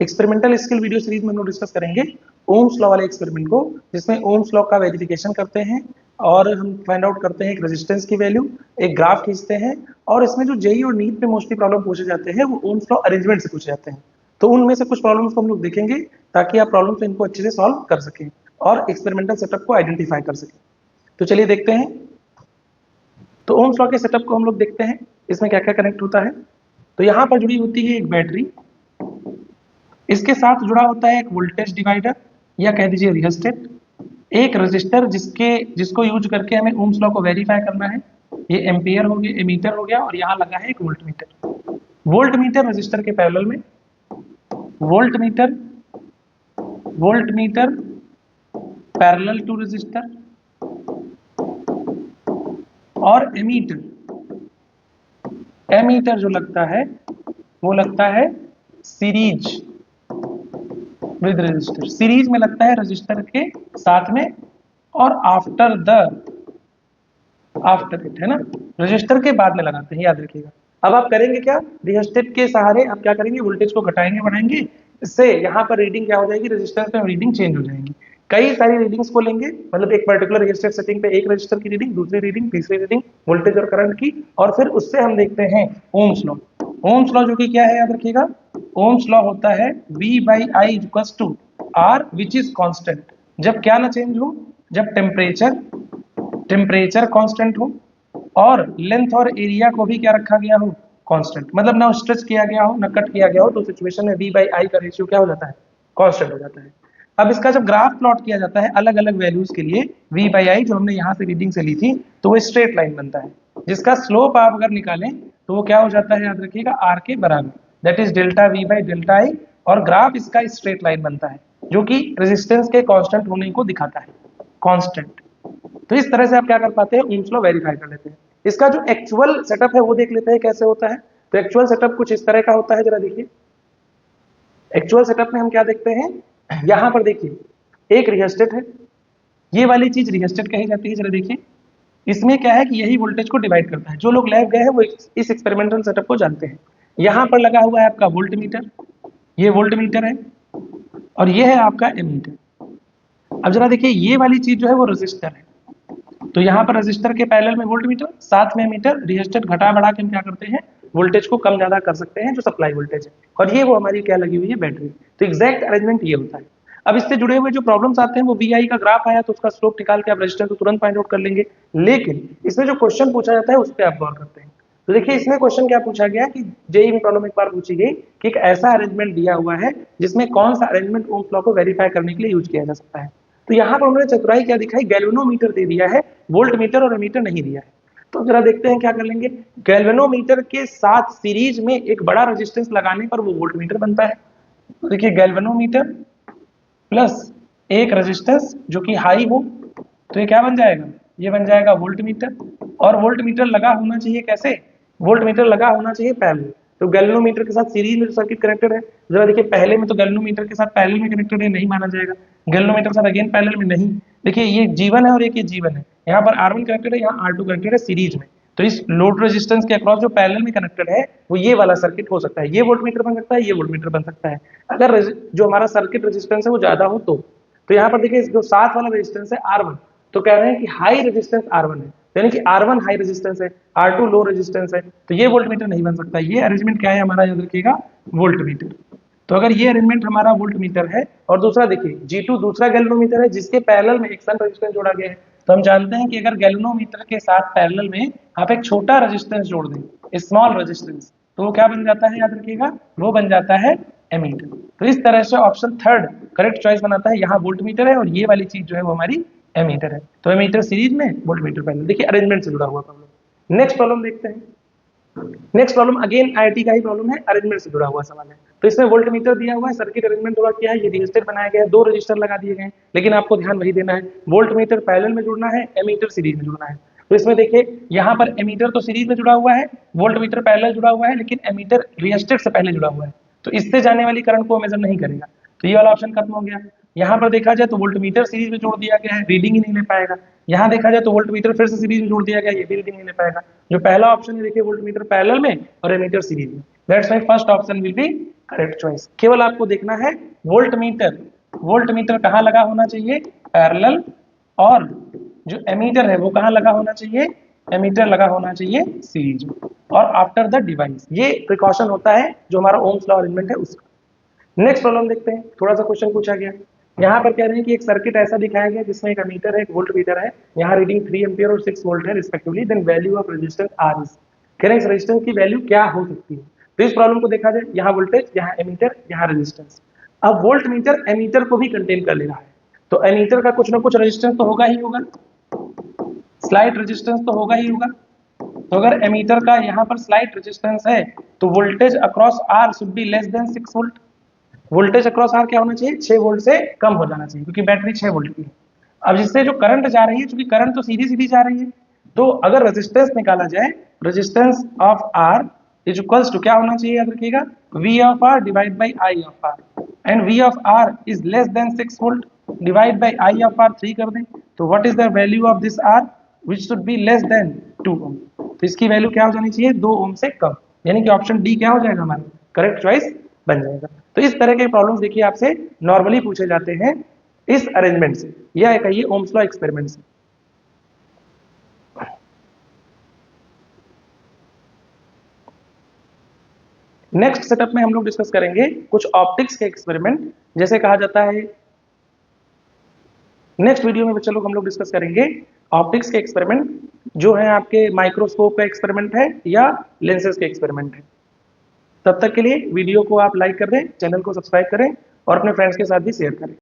Experimental skill video series में हम लोग डिस्कस करेंगे ओम्स लॉ वाले एक्सपेरिमेंट को, जिसमें ओम्स लॉ का वेरिफिकेशन करते हैं और हम फाइंड आउट करते हैं एक रेजिस्टेंस की वैल्यू, एक ग्राफ खींचते हैं। और इसमें जो जेई और नीट पे मोस्टली प्रॉब्लम पूछे जाते हैं वो ओम्स लॉ अरेंजमेंट से पूछे जाते हैं। तो उनमें से कुछ प्रॉब्लम्स को हम लोग देखेंगे ताकि आप प्रॉब्लम को इनको अच्छे से सॉल्व कर सकें और एक्सपेरिमेंटल सेटअप को आइडेंटिफाई कर सकें। तो चलिए देखते हैं। तो ओम्स लॉ के सेटअप को हम लोग देखते हैं, इसमें क्या क्या कनेक्ट होता है। तो यहाँ पर जुड़ी होती है एक बैटरी, इसके साथ जुड़ा होता है एक वोल्टेज डिवाइडर या कह दीजिए रियोस्टेट, एक रजिस्टर जिसको यूज करके हमें ओम्स लॉ को वेरीफाई करना है। ये एम्पियर हो गया, एमीटर हो गया, और यहाँ लगा है एक volt meter. Volt meter resistor के पैरेलल में, volt meter parallel to resistor, और एमीटर जो लगता है वो लगता है सीरीज विद रजिस्टर, सीरीज में लगता है रजिस्टर के साथ में और आफ्टर इट, है ना, रजिस्टर के बाद में लगाते हैं, याद रखिएगा। अब आप करेंगे क्या, रियोस्टेट के सहारे आप क्या करेंगे, वोल्टेज को घटाएंगे बढ़ाएंगे, इससे यहाँ पर रीडिंग क्या हो जाएगी, रजिस्टर पे रीडिंग चेंज हो जाएगी। कई सारी रीडिंग्स को लेंगे, मतलब एक पर्टिकुलर रजिस्टर सेटिंग पे एक रजिस्टर की रीडिंग, दूसरी रीडिंग, तीसरी रीडिंग वोल्टेज और करंट की, और फिर उससे हम देखते हैं ओम्स लॉ। ओम्स लॉ जो कि क्या है, याद रखिएगा, ओम्स लॉ होता है V by I equals to R which is constant. जब क्या ना चेंज हो, जब टेम्परेचर कांस्टेंट हो और लेंथ और एरिया को भी क्या रखा गया हो, कांस्टेंट, मतलब ना स्ट्रेच किया गया हो ना कट किया गया हो, तो सिचुएशन में V by I का रेशियो क्या हो जाता है, कांस्टेंट हो जाता है। अब इसका जब ग्राफ प्लॉट किया जाता है अलग अलग वैल्यूज के लिए, V by I जो हमने यहाँ से रीडिंग से ली थी, तो वो स्ट्रेट लाइन बनता है, जिसका स्लोप आप अगर निकालें तो वो क्या हो जाता है, याद रखिएगा, R के बराबर, that is delta V by delta I, और ग्राफ इसका स्ट्रेट लाइन बनता है जो कि रेजिस्टेंस के कांस्टेंट होने को दिखाता है, कांस्टेंट। तो इस तरह से आप क्या कर पाते हैं, ओम्स लॉ वेरीफाई कर लेते हैं। इसका जो एक्चुअल सेटअप है वो देख लेते हैं कैसे होता है। तो एक्चुअल सेटअप कुछ इस तरह का होता है, जरा देखिए। एक्चुअल सेटअप में हम क्या देखते हैं, यहाँ पर देखिए एक रियोस्टेट है, ये वाली चीज रियोस्टेट कही जाती है। जरा देखिए इसमें क्या है कि यही वोल्टेज को डिवाइड करता है। जो लोग लैब गए हैं वो इस एक्सपेरिमेंटल सेटअप को जानते हैं। यहाँ पर लगा हुआ है आपका वोल्ट मीटर, ये वोल्ट मीटर है, और ये है आपका एमीटर। अब जरा देखिए ये वाली चीज जो है वो रजिस्टर है, तो यहाँ पर रजिस्टर के पैरेलल में वोल्ट मीटर, साथ में मीटर, रियोस्टेट घटा बढ़ा के हम क्या करते हैं, वोल्टेज को कम ज्यादा कर सकते हैं जो सप्लाई वोल्टेज है, और ये वो हमारी क्या लगी हुई है, बैटरी। तो एग्जैक्ट अरेंजमेंट ये होता है। अब इससे जुड़े हुए जो प्रॉब्लम्स आते हैं वो VI का ग्राफ आया तो उसका स्लोप निकाल के आप रजिस्टर को तुरंत फाइंड आउट कर लेंगे, लेकिन इसमें जो क्वेश्चन पूछा जाता है उस पर आप गौर करते हैं। तो देखिए इसमें क्वेश्चन क्या पूछा गया कि जेई में प्रॉब्लम एक बार पूछी गई कि एक ऐसा अरेंजमेंट दिया हुआ है जिसमें कौन सा अरेंजमेंट ओम्स लॉ को वेरीफाई करने के लिए यूज किया जा सकता है। तो यहाँ पर उन्होंने चतुराई क्या दिखाई, गैल्वेनोमीटर दे दिया है, वोल्ट मीटर और एमीटर नहीं दिया है। तो जरा देखते हैं क्या कर लेंगे। गैल्वेनोमीटर के साथ सीरीज में एक बड़ा रेजिस्टेंस लगाने पर वो वोल्ट मीटर बनता है। तो देखिए गैल्वेनोमीटर प्लस एक रेजिस्टेंस जो कि हाई हो, तो ये क्या बन जाएगा, ये बन जाएगा वोल्ट मीटर। और वोल्ट मीटर लगा होना चाहिए कैसे, वोल्ट मीटर लगा होना चाहिए पैरेलल। तो गैल्वेनोमीटर के साथ सीरीज में जो सर्किट कनेक्टेड है, जरा देखिए पहले में तो गैल्वेनोमीटर के साथ पैरेलल में कनेक्टेड है, नहीं माना जाएगा। गैल्वेनोमीटर के साथ अगेन पैरेलल में नहीं। देखिए ये G1 है और एक ये G1 है, यहाँ पर R1 कनेक्टेड है, यहाँ R2 कनेक्टेड है सीरीज में। तो इस लोड रेजिस्टेंस के अक्रॉस जो पैरेलल में कनेक्टेड है वो ये वाला सर्किट हो सकता है, ये वोल्ट मीटर बन सकता है, ये वोल्ट मीटर बन सकता है। अगर जो हमारा सर्किट रेजिस्टेंस है वो ज्यादा हो तो यहाँ पर देखिए जो साथ वाला रेजिस्टेंस है R1, तो कह रहे हैं कि हाई रेजिस्टेंस R1 है, यानी कि R1 हाई रेजिस्टेंस है, R2 लो रेजिस्टेंस है, तो ये वोल्ट मीटर नहीं बन सकता। ये अरेंजमेंट क्या है हमारा, याद रखिएगा, वोल्ट मीटर। तो अगर ये अरेंजमेंट हमारा वोल्ट मीटर है, और दूसरा देखिए G2 दूसरा गैल्वेनोमीटर है जिसके पैरेलल में एक शंट रेजिस्टेंस जोड़ा गया है, तो हम जानते हैं कि अगर गैल्वेनोमीटर के साथ पैरेलल में आप एक छोटा रेजिस्टेंस जोड़ दें, स्मॉल रेजिस्टेंस, तो वो क्या बन जाता है, याद रखिएगा, वो बन जाता है एमीटर। तो इस तरह से ऑप्शन थर्ड करेक्ट चॉइस बनाता है। यहाँ वोल्ट मीटर है और ये वाली चीज जो है वो हमारी एमीटर है। तो एमीटर सीरीज में, वोल्ट मीटर पैरेलल। देखिए अरेंजमेंट से जुड़ा हुआ प्रॉब्लम। नेक्स्ट प्रॉब्लम देखते हैं। नेक्स्ट प्रॉब्लम अगेन IIT का ही प्रॉब्लम है, अरेंजमेंट से जुड़ा हुआ सवाल है। तो इसमें वोल्ट मीटर दिया हुआ है, सर्किट अरेंजमेंट थोड़ा किया है, ये रजिस्टर बनाया गया है, दो रजिस्टर लगा दिए गए हैं, लेकिन आपको ध्यान वही देना है, वोल्ट मीटर पैरेलल में जुड़ना है, एमीटर सीरीज में जुड़ना है। तो इसमें देखिए यहाँ पर एमीटर तो सीरीज में जुड़ा हुआ है, वोल्ट मीटर पैरेलल जुड़ा हुआ है, लेकिन एमीटर रजिस्टर से पहले जुड़ा हुआ है, तो इससे जाने वाली करंट को मेजर नहीं करेगा। तो ये वाला ऑप्शन खत्म हो गया। यहाँ पर देखा जाए तो वोल्ट मीटर सीरीज में जोड़ दिया गया है, रीडिंग ही नहीं ले पाएगा। यहाँ देखा जाए तो वोल्ट मीटर फिर से सीरीज में जोड़ दिया गया, ये भी रीडिंग नहीं ले पाएगा। जो पहला ऑप्शन है देखिए, वोल्ट मीटर पैरेलल में और एमीटर सीरीज में, that's why first option will be correct choice. केवल आपको देखना है वोल्ट मीटर, वोल्ट मीटर कहाँ लगा होना चाहिए, पैरेलल, और जो एमीटर है वो कहाँ लगा होना चाहिए, एमीटर लगा होना चाहिए सीरीज में, और आफ्टर द डिवाइस। ये प्रिकॉशन होता है जो हमारा ओम्स लॉ अरेंजमेंट है उसका। नेक्स्ट प्रॉब्लम देखते हैं, थोड़ा सा क्वेश्चन पूछा गया। यहाँ पर कह रहे हैं कि एक सर्किट ऐसा दिखाया गया जिसमें एक एमीटर है, एक वोल्ट मीटर है, यहाँ रीडिंग 3 एम्पियर और 6 वोल्ट है respectively, then value of resistance R is. कह रहे हैं इस रेजिस्टेंस की वैल्यू क्या हो सकती है। तो इस प्रॉब्लम को देखा जाए, यहाँ वोल्टेज, यहाँ एमीटर, यहाँ रेजिस्टेंस। अब वोल्ट मीटर एमीटर को भी कंटेन कर ले रहा है, तो एमीटर का कुछ ना कुछ रेजिस्टेंस तो होगा ही होगा, स्लाइट रेजिस्टेंस तो होगा ही होगा। तो अगर एमीटर का यहाँ पर स्लाइट रेजिस्टेंस है तो voltage across R should be less than 6 volt. Voltage across R क्या होना चाहिए, 6 वोल्ट से कम हो जाना चाहिए, क्योंकि बैटरी 6 वोल्ट की है। अब जिससे जो करंट जा रही है, क्योंकि करंट तो सीधी सीधी जा रही है, तो अगर रेजिस्टेंस निकाला जाए, resistance of R is equals to क्या होना चाहिए, याद रखिएगा, V of R divide by I of R, and V of R is less than 6 volt, divide by I of R 3 कर दें, तो what is the value of this R which should be less than 2 ohm. तो इसकी value क्या हो जानी चाहिए, 2 ओम से कम, यानी कि ऑप्शन डी क्या हो जाएगा हमारा करेक्ट चॉइस बन जाएगा। तो इस तरह के प्रॉब्लम्स देखिए आपसे नॉर्मली पूछे जाते हैं इस अरेंजमेंट से, या कहिए ओम्स लॉ एक्सपेरिमेंट से। नेक्स्ट सेटअप में हम लोग डिस्कस करेंगे कुछ ऑप्टिक्स के एक्सपेरिमेंट, जैसे कहा जाता है। नेक्स्ट वीडियो में बच्चे लोग हम लोग डिस्कस करेंगे ऑप्टिक्स के एक्सपेरिमेंट, जो है आपके माइक्रोस्कोप का एक्सपेरिमेंट है या लेंसेज के एक्सपेरिमेंट है। तब तक के लिए वीडियो को आप लाइक कर दें, चैनल को सब्सक्राइब करें और अपने फ्रेंड्स के साथ भी शेयर करें।